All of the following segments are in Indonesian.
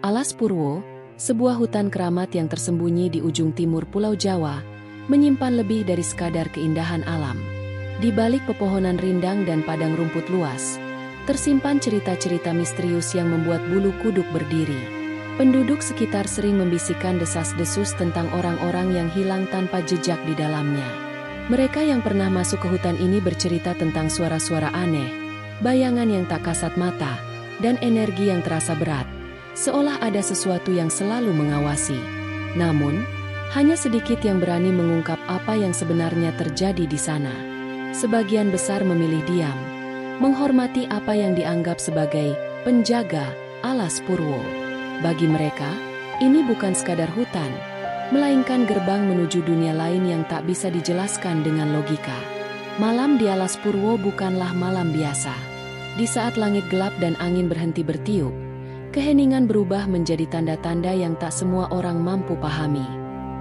Alas Purwo, sebuah hutan keramat yang tersembunyi di ujung timur Pulau Jawa, menyimpan lebih dari sekadar keindahan alam. Di balik pepohonan rindang dan padang rumput luas, tersimpan cerita-cerita misterius yang membuat bulu kuduk berdiri. Penduduk sekitar sering membisikkan desas-desus tentang orang-orang yang hilang tanpa jejak di dalamnya. Mereka yang pernah masuk ke hutan ini bercerita tentang suara-suara aneh, bayangan yang tak kasat mata, dan energi yang terasa berat, seolah ada sesuatu yang selalu mengawasi. Namun, hanya sedikit yang berani mengungkap apa yang sebenarnya terjadi di sana. Sebagian besar memilih diam, menghormati apa yang dianggap sebagai penjaga Alas Purwo. Bagi mereka, ini bukan sekadar hutan, melainkan gerbang menuju dunia lain yang tak bisa dijelaskan dengan logika. Malam di Alas Purwo bukanlah malam biasa. Di saat langit gelap dan angin berhenti bertiup, keheningan berubah menjadi tanda-tanda yang tak semua orang mampu pahami.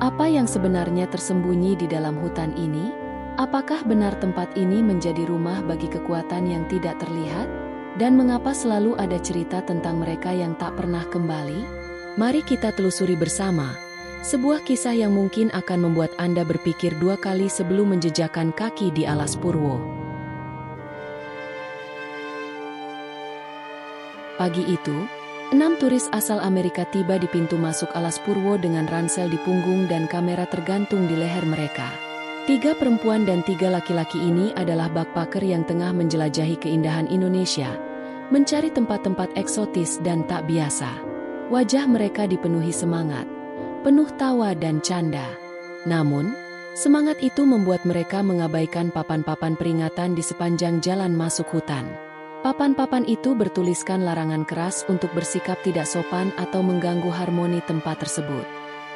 Apa yang sebenarnya tersembunyi di dalam hutan ini? Apakah benar tempat ini menjadi rumah bagi kekuatan yang tidak terlihat? Dan mengapa selalu ada cerita tentang mereka yang tak pernah kembali? Mari kita telusuri bersama. Sebuah kisah yang mungkin akan membuat Anda berpikir dua kali sebelum menjejakkan kaki di Alas Purwo. Pagi itu, 6 turis asal Amerika tiba di pintu masuk Alas Purwo dengan ransel di punggung dan kamera tergantung di leher mereka. 3 perempuan dan 3 laki-laki ini adalah backpacker yang tengah menjelajahi keindahan Indonesia, mencari tempat-tempat eksotis dan tak biasa. Wajah mereka dipenuhi semangat, penuh tawa dan canda. Namun, semangat itu membuat mereka mengabaikan papan-papan peringatan di sepanjang jalan masuk hutan. Papan-papan itu bertuliskan larangan keras untuk bersikap tidak sopan atau mengganggu harmoni tempat tersebut.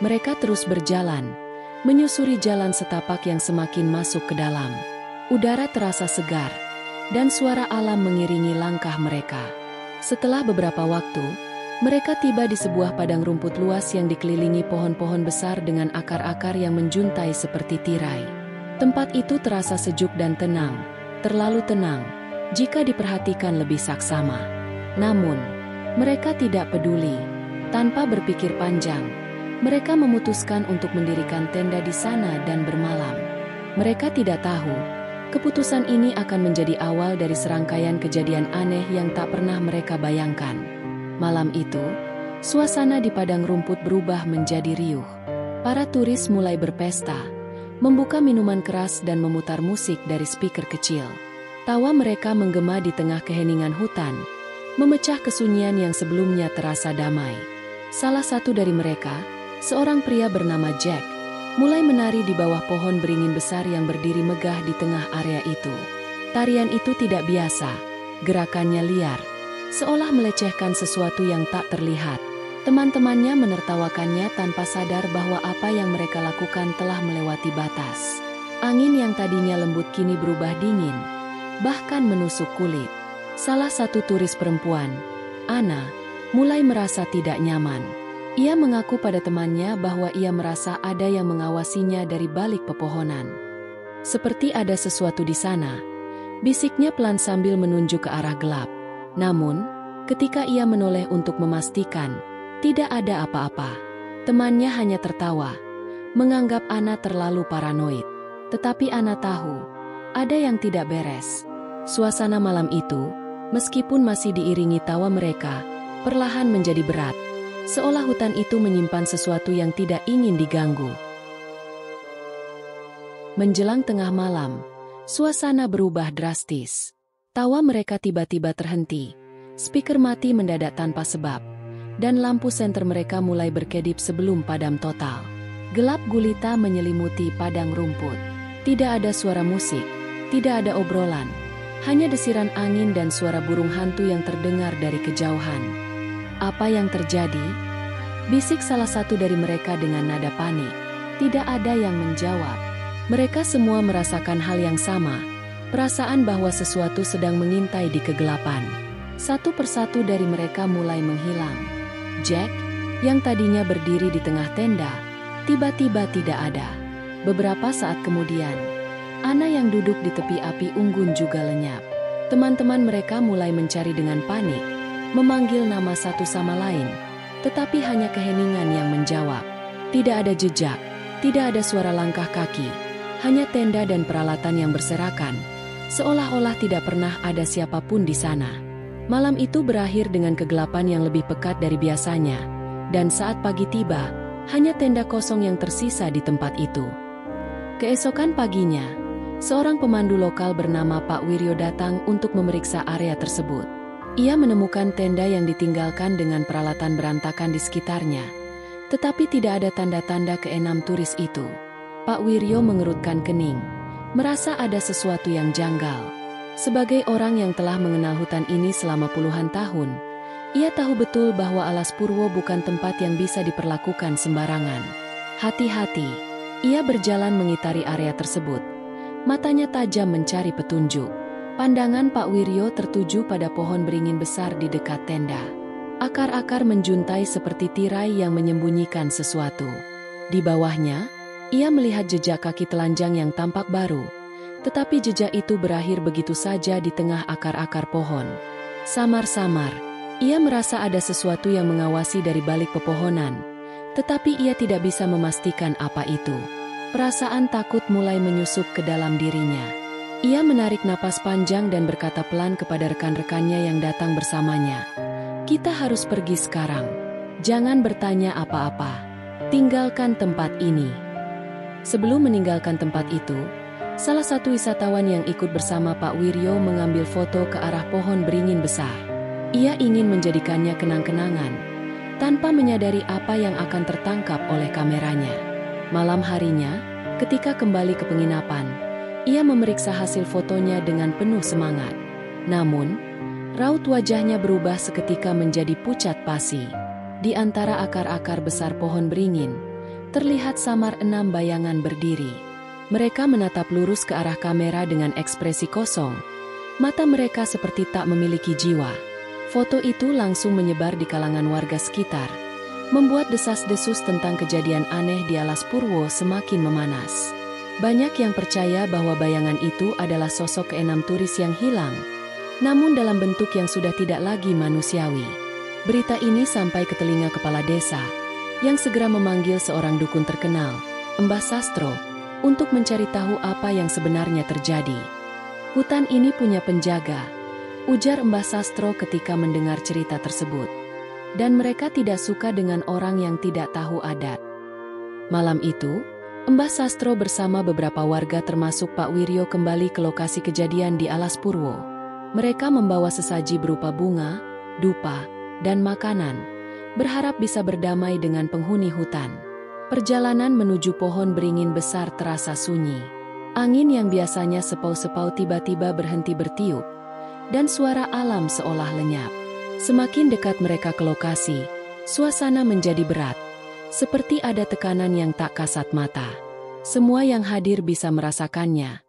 Mereka terus berjalan, menyusuri jalan setapak yang semakin masuk ke dalam. Udara terasa segar, dan suara alam mengiringi langkah mereka. Setelah beberapa waktu, mereka tiba di sebuah padang rumput luas yang dikelilingi pohon-pohon besar dengan akar-akar yang menjuntai seperti tirai. Tempat itu terasa sejuk dan tenang, terlalu tenang jika diperhatikan lebih saksama. Namun, mereka tidak peduli. Tanpa berpikir panjang, mereka memutuskan untuk mendirikan tenda di sana dan bermalam. Mereka tidak tahu, keputusan ini akan menjadi awal dari serangkaian kejadian aneh yang tak pernah mereka bayangkan. Malam itu, suasana di padang rumput berubah menjadi riuh. Para turis mulai berpesta, membuka minuman keras dan memutar musik dari speaker kecil. Tawa mereka menggema di tengah keheningan hutan, memecah kesunyian yang sebelumnya terasa damai. Salah satu dari mereka, seorang pria bernama Jack, mulai menari di bawah pohon beringin besar yang berdiri megah di tengah area itu. Tarian itu tidak biasa, gerakannya liar, seolah melecehkan sesuatu yang tak terlihat. Teman-temannya menertawakannya tanpa sadar bahwa apa yang mereka lakukan telah melewati batas. Angin yang tadinya lembut kini berubah dingin, bahkan menusuk kulit. Salah satu turis perempuan, Anna, mulai merasa tidak nyaman. Ia mengaku pada temannya bahwa ia merasa ada yang mengawasinya dari balik pepohonan. Seperti ada sesuatu di sana, bisiknya pelan sambil menunjuk ke arah gelap. Namun, ketika ia menoleh untuk memastikan, tidak ada apa-apa. Temannya hanya tertawa, menganggap Anna terlalu paranoid. Tetapi Anna tahu, ada yang tidak beres. Suasana malam itu, meskipun masih diiringi tawa mereka, perlahan menjadi berat, seolah hutan itu menyimpan sesuatu yang tidak ingin diganggu. Menjelang tengah malam, suasana berubah drastis. Tawa mereka tiba-tiba terhenti, speaker mati mendadak tanpa sebab, dan lampu senter mereka mulai berkedip sebelum padam total. Gelap gulita menyelimuti padang rumput. Tidak ada suara musik, tidak ada obrolan, hanya desiran angin dan suara burung hantu yang terdengar dari kejauhan. Apa yang terjadi? Bisik salah satu dari mereka dengan nada panik. Tidak ada yang menjawab. Mereka semua merasakan hal yang sama. Perasaan bahwa sesuatu sedang mengintai di kegelapan. Satu persatu dari mereka mulai menghilang. Jack, yang tadinya berdiri di tengah tenda, tiba-tiba tidak ada. Beberapa saat kemudian, Anna yang duduk di tepi api unggun juga lenyap. Teman-teman mereka mulai mencari dengan panik, memanggil nama satu sama lain. Tetapi hanya keheningan yang menjawab. Tidak ada jejak, tidak ada suara langkah kaki, hanya tenda dan peralatan yang berserakan, seolah-olah tidak pernah ada siapapun di sana. Malam itu berakhir dengan kegelapan yang lebih pekat dari biasanya, dan saat pagi tiba, hanya tenda kosong yang tersisa di tempat itu. Keesokan paginya, seorang pemandu lokal bernama Pak Wiryo datang untuk memeriksa area tersebut. Ia menemukan tenda yang ditinggalkan dengan peralatan berantakan di sekitarnya, tetapi tidak ada tanda-tanda keenam turis itu. Pak Wiryo mengerutkan kening, merasa ada sesuatu yang janggal. Sebagai orang yang telah mengenal hutan ini selama puluhan tahun, ia tahu betul bahwa Alas Purwo bukan tempat yang bisa diperlakukan sembarangan. Hati-hati, ia berjalan mengitari area tersebut. Matanya tajam mencari petunjuk. Pandangan Pak Wiryo tertuju pada pohon beringin besar di dekat tenda. Akar-akar menjuntai seperti tirai yang menyembunyikan sesuatu. Di bawahnya, ia melihat jejak kaki telanjang yang tampak baru. Tetapi jejak itu berakhir begitu saja di tengah akar-akar pohon. Samar-samar, ia merasa ada sesuatu yang mengawasi dari balik pepohonan. Tetapi ia tidak bisa memastikan apa itu. Perasaan takut mulai menyusup ke dalam dirinya. Ia menarik napas panjang dan berkata pelan kepada rekan-rekannya yang datang bersamanya. Kita harus pergi sekarang. Jangan bertanya apa-apa. Tinggalkan tempat ini. Sebelum meninggalkan tempat itu, salah satu wisatawan yang ikut bersama Pak Wiryo mengambil foto ke arah pohon beringin besar. Ia ingin menjadikannya kenang-kenangan, tanpa menyadari apa yang akan tertangkap oleh kameranya. Malam harinya, ketika kembali ke penginapan, ia memeriksa hasil fotonya dengan penuh semangat. Namun, raut wajahnya berubah seketika menjadi pucat pasi. Di antara akar-akar besar pohon beringin, terlihat samar 6 bayangan berdiri. Mereka menatap lurus ke arah kamera dengan ekspresi kosong. Mata mereka seperti tak memiliki jiwa. Foto itu langsung menyebar di kalangan warga sekitar, membuat desas-desus tentang kejadian aneh di Alas Purwo semakin memanas. Banyak yang percaya bahwa bayangan itu adalah sosok keenam turis yang hilang, namun dalam bentuk yang sudah tidak lagi manusiawi. Berita ini sampai ke telinga kepala desa, yang segera memanggil seorang dukun terkenal, Mbah Sastro, untuk mencari tahu apa yang sebenarnya terjadi. Hutan ini punya penjaga, ujar Mbah Sastro ketika mendengar cerita tersebut. Dan mereka tidak suka dengan orang yang tidak tahu adat. Malam itu, Mbah Sastro bersama beberapa warga termasuk Pak Wiryo kembali ke lokasi kejadian di Alas Purwo. Mereka membawa sesaji berupa bunga, dupa, dan makanan, berharap bisa berdamai dengan penghuni hutan. Perjalanan menuju pohon beringin besar terasa sunyi. Angin yang biasanya sepau-sepau tiba-tiba berhenti bertiup, dan suara alam seolah lenyap. Semakin dekat mereka ke lokasi, suasana menjadi berat. Seperti ada tekanan yang tak kasat mata. Semua yang hadir bisa merasakannya,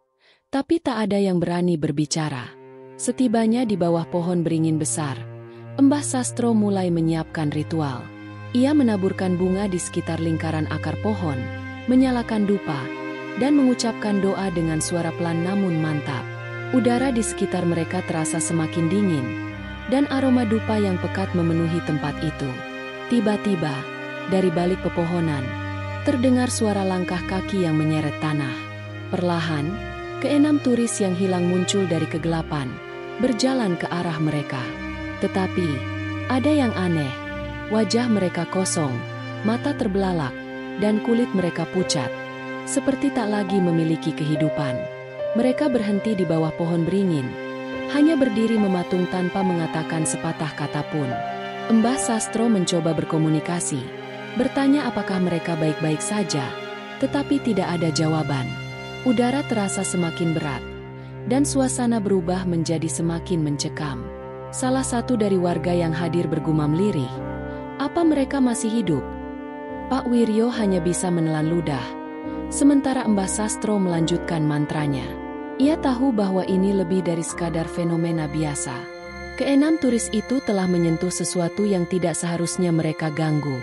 tapi tak ada yang berani berbicara. Setibanya di bawah pohon beringin besar, Mbah Sastro mulai menyiapkan ritual. Ia menaburkan bunga di sekitar lingkaran akar pohon, menyalakan dupa, dan mengucapkan doa dengan suara pelan namun mantap. Udara di sekitar mereka terasa semakin dingin, dan aroma dupa yang pekat memenuhi tempat itu. Tiba-tiba, dari balik pepohonan, terdengar suara langkah kaki yang menyeret tanah. Perlahan, keenam turis yang hilang muncul dari kegelapan, berjalan ke arah mereka. Tetapi, ada yang aneh. Wajah mereka kosong, mata terbelalak, dan kulit mereka pucat, seperti tak lagi memiliki kehidupan. Mereka berhenti di bawah pohon beringin, hanya berdiri mematung tanpa mengatakan sepatah kata pun. Mbah Sastro mencoba berkomunikasi, bertanya apakah mereka baik-baik saja, tetapi tidak ada jawaban. Udara terasa semakin berat, dan suasana berubah menjadi semakin mencekam. Salah satu dari warga yang hadir bergumam lirih, "Apa mereka masih hidup?" Pak Wiryo hanya bisa menelan ludah, sementara Mbah Sastro melanjutkan mantranya. Ia tahu bahwa ini lebih dari sekadar fenomena biasa. Keenam turis itu telah menyentuh sesuatu yang tidak seharusnya mereka ganggu.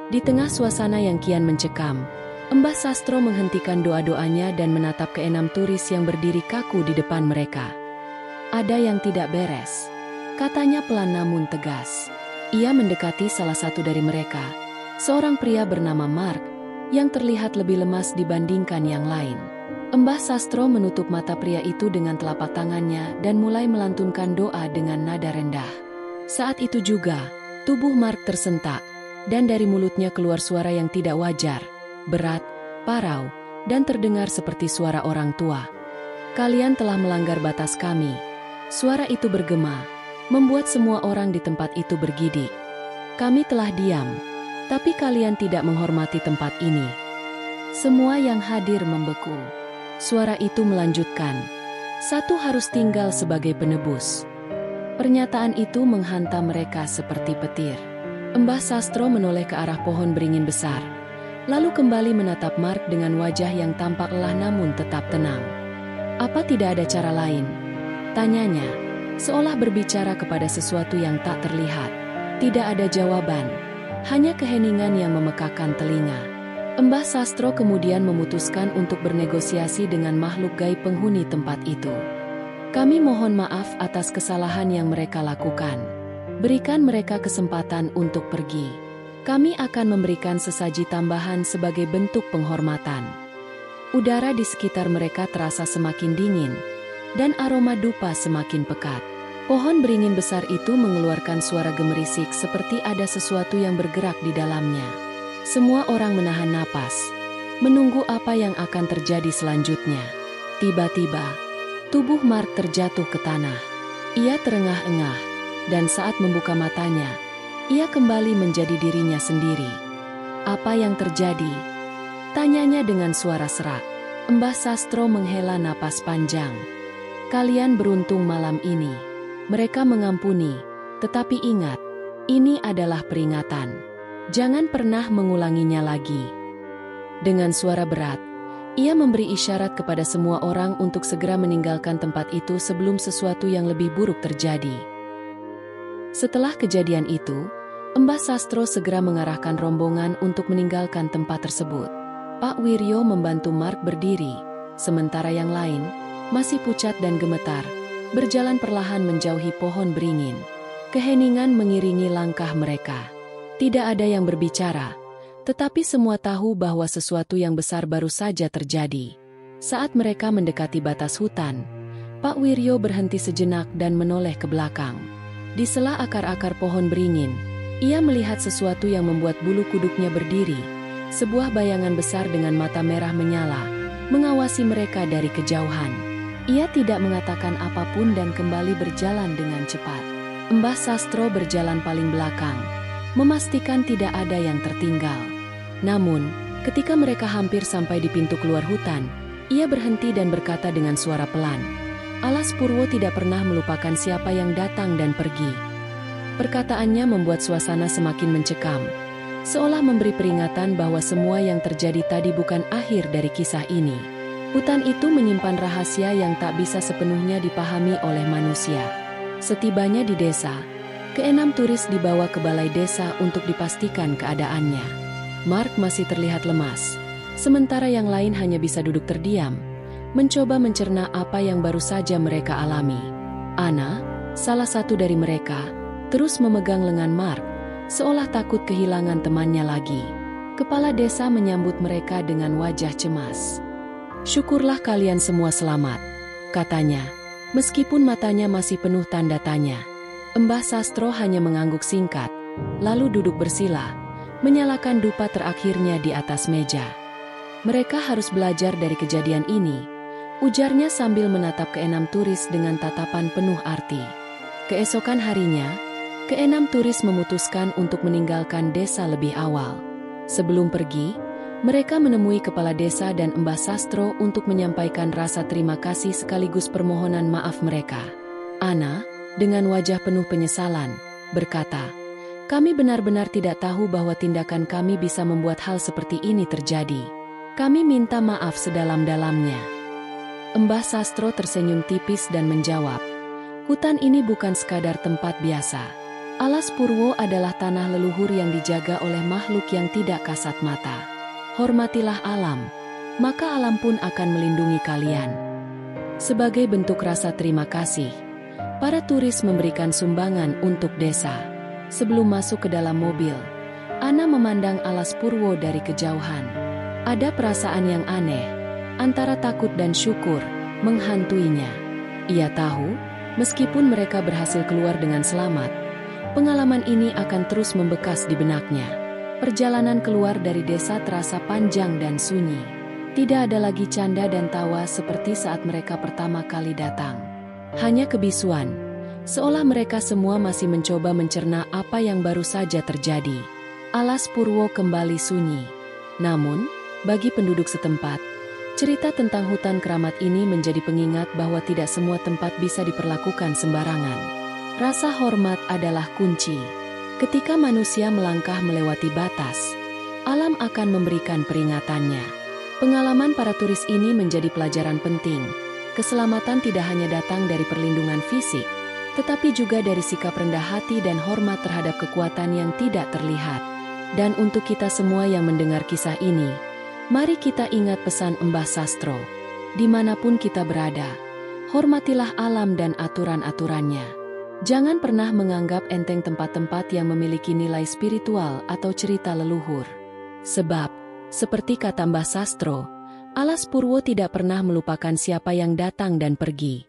Di tengah suasana yang kian mencekam, Mbah Sastro menghentikan doa-doanya dan menatap keenam turis yang berdiri kaku di depan mereka. "Ada yang tidak beres," katanya pelan namun tegas. Ia mendekati salah satu dari mereka, seorang pria bernama Mark, yang terlihat lebih lemas dibandingkan yang lain. Mbah Sastro menutup mata pria itu dengan telapak tangannya dan mulai melantunkan doa dengan nada rendah. Saat itu juga, tubuh Mark tersentak, dan dari mulutnya keluar suara yang tidak wajar, berat, parau, dan terdengar seperti suara orang tua. "Kalian telah melanggar batas kami." Suara itu bergema, membuat semua orang di tempat itu bergidik. "Kami telah diam, tapi kalian tidak menghormati tempat ini." Semua yang hadir membeku. Suara itu melanjutkan, "Satu harus tinggal sebagai penebus." Pernyataan itu menghantam mereka seperti petir. Mbah Sastro menoleh ke arah pohon beringin besar, lalu kembali menatap Mark dengan wajah yang tampak lelah namun tetap tenang. "Apa tidak ada cara lain?" tanyanya, seolah berbicara kepada sesuatu yang tak terlihat. Tidak ada jawaban, hanya keheningan yang memekakan telinga. Mbah Sastro kemudian memutuskan untuk bernegosiasi dengan makhluk gaib penghuni tempat itu. "Kami mohon maaf atas kesalahan yang mereka lakukan. Berikan mereka kesempatan untuk pergi. Kami akan memberikan sesaji tambahan sebagai bentuk penghormatan." Udara di sekitar mereka terasa semakin dingin, dan aroma dupa semakin pekat. Pohon beringin besar itu mengeluarkan suara gemerisik seperti ada sesuatu yang bergerak di dalamnya. Semua orang menahan napas, menunggu apa yang akan terjadi selanjutnya. Tiba-tiba, tubuh Mark terjatuh ke tanah. Ia terengah-engah, dan saat membuka matanya, ia kembali menjadi dirinya sendiri. "Apa yang terjadi?" tanyanya dengan suara serak. Mbah Sastro menghela napas panjang. "Kalian beruntung malam ini. Mereka mengampuni, tetapi ingat, ini adalah peringatan. Jangan pernah mengulanginya lagi." Dengan suara berat, ia memberi isyarat kepada semua orang untuk segera meninggalkan tempat itu sebelum sesuatu yang lebih buruk terjadi. Setelah kejadian itu, Mbah Sastro segera mengarahkan rombongan untuk meninggalkan tempat tersebut. Pak Wiryo membantu Mark berdiri, sementara yang lain, masih pucat dan gemetar, berjalan perlahan menjauhi pohon beringin. Keheningan mengiringi langkah mereka. Tidak ada yang berbicara, tetapi semua tahu bahwa sesuatu yang besar baru saja terjadi. Saat mereka mendekati batas hutan, Pak Wiryo berhenti sejenak dan menoleh ke belakang. Di sela akar-akar pohon beringin, ia melihat sesuatu yang membuat bulu kuduknya berdiri. Sebuah bayangan besar dengan mata merah menyala, mengawasi mereka dari kejauhan. Ia tidak mengatakan apapun dan kembali berjalan dengan cepat. Mbah Sastro berjalan paling belakang, memastikan tidak ada yang tertinggal. Namun, ketika mereka hampir sampai di pintu keluar hutan, ia berhenti dan berkata dengan suara pelan, "Alas Purwo tidak pernah melupakan siapa yang datang dan pergi." Perkataannya membuat suasana semakin mencekam, seolah memberi peringatan bahwa semua yang terjadi tadi bukan akhir dari kisah ini. Hutan itu menyimpan rahasia yang tak bisa sepenuhnya dipahami oleh manusia. Setibanya di desa, keenam turis dibawa ke balai desa untuk dipastikan keadaannya. Mark masih terlihat lemas, sementara yang lain hanya bisa duduk terdiam, mencoba mencerna apa yang baru saja mereka alami. Anna, salah satu dari mereka, terus memegang lengan Mark, seolah takut kehilangan temannya lagi. Kepala desa menyambut mereka dengan wajah cemas. "Syukurlah kalian semua selamat," katanya, meskipun matanya masih penuh tanda tanya. Mbah Sastro hanya mengangguk singkat, lalu duduk bersila, menyalakan dupa terakhirnya di atas meja. "Mereka harus belajar dari kejadian ini," ujarnya sambil menatap keenam turis dengan tatapan penuh arti. Keesokan harinya, keenam turis memutuskan untuk meninggalkan desa lebih awal. Sebelum pergi, mereka menemui kepala desa dan Mbah Sastro untuk menyampaikan rasa terima kasih sekaligus permohonan maaf mereka. Anna, dengan wajah penuh penyesalan, berkata, "Kami benar-benar tidak tahu bahwa tindakan kami bisa membuat hal seperti ini terjadi. Kami minta maaf sedalam-dalamnya." Mbah Sastro tersenyum tipis dan menjawab, "Hutan ini bukan sekadar tempat biasa. Alas Purwo adalah tanah leluhur yang dijaga oleh makhluk yang tidak kasat mata. Hormatilah alam, maka alam pun akan melindungi kalian." Sebagai bentuk rasa terima kasih, para turis memberikan sumbangan untuk desa. Sebelum masuk ke dalam mobil, Ana memandang alas Purwo dari kejauhan. Ada perasaan yang aneh, antara takut dan syukur, menghantuinya. Ia tahu, meskipun mereka berhasil keluar dengan selamat, pengalaman ini akan terus membekas di benaknya. Perjalanan keluar dari desa terasa panjang dan sunyi. Tidak ada lagi canda dan tawa seperti saat mereka pertama kali datang. Hanya kebisuan, seolah mereka semua masih mencoba mencerna apa yang baru saja terjadi. Alas Purwo kembali sunyi. Namun, bagi penduduk setempat, cerita tentang hutan keramat ini menjadi pengingat bahwa tidak semua tempat bisa diperlakukan sembarangan. Rasa hormat adalah kunci. Ketika manusia melangkah melewati batas, alam akan memberikan peringatannya. Pengalaman para turis ini menjadi pelajaran penting. Keselamatan tidak hanya datang dari perlindungan fisik, tetapi juga dari sikap rendah hati dan hormat terhadap kekuatan yang tidak terlihat. Dan untuk kita semua yang mendengar kisah ini, mari kita ingat pesan Mbah Sastro. Dimanapun kita berada, hormatilah alam dan aturan-aturannya. Jangan pernah menganggap enteng tempat-tempat yang memiliki nilai spiritual atau cerita leluhur. Sebab, seperti kata Mbah Sastro, alas Purwo tidak pernah melupakan siapa yang datang dan pergi.